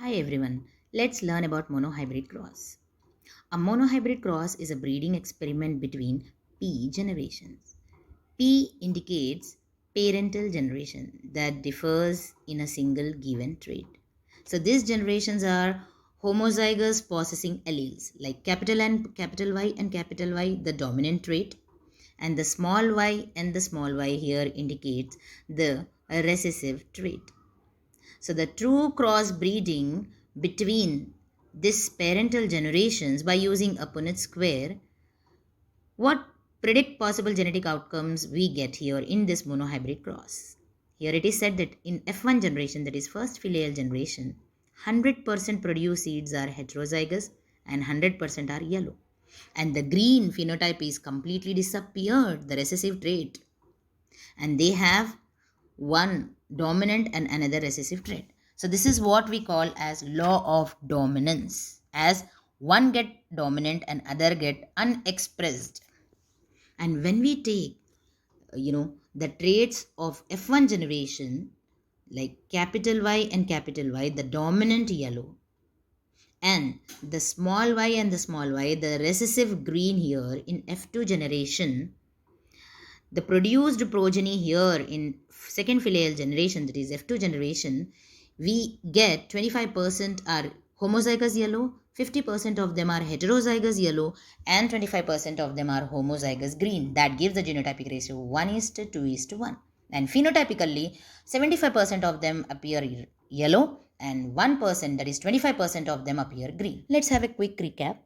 Hi everyone, let's learn about monohybrid cross. A monohybrid cross is a breeding experiment between P generations. P indicates parental generation that differs in a single given trait. So these generations are homozygous possessing alleles like capital N, capital Y and capital Y, the dominant trait, and the small y and the small y here indicates the recessive trait. So the true crossbreeding between this parental generations by using a Punnett square, what predict possible genetic outcomes we get here in this monohybrid cross. Here it is said that in F1 generation, that is first filial generation, 100% produced seeds are heterozygous and 100% are yellow. And the green phenotype is completely disappeared, the recessive trait. And they have one dominant and another recessive trait. So this is what we call as law of dominance, as one get dominant and other get unexpressed. And when we take the traits of F1 generation like capital Y and capital Y, the dominant yellow, and the small y and the small y, the recessive green here in F2 generation, the produced progeny here in second filial generation, that is F2 generation, we get 25% are homozygous yellow, 50% of them are heterozygous yellow, and 25% of them are homozygous green. That gives the genotypic ratio 1:2:1. And phenotypically, 75% of them appear yellow, and 1%, that is 25% of them appear green. Let's have a quick recap.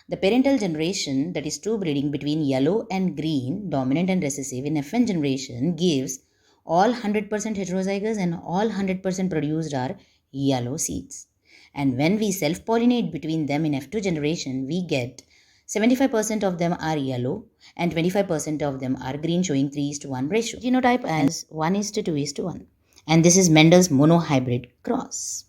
The parental generation, that is true breeding between yellow and green, dominant and recessive in F1 generation, gives all 100% heterozygous and all 100% produced are yellow seeds. And when we self-pollinate between them in F2 generation, we get 75% of them are yellow and 25% of them are green, showing 3:1 ratio. Genotype as 1:2:1. And this is Mendel's monohybrid cross.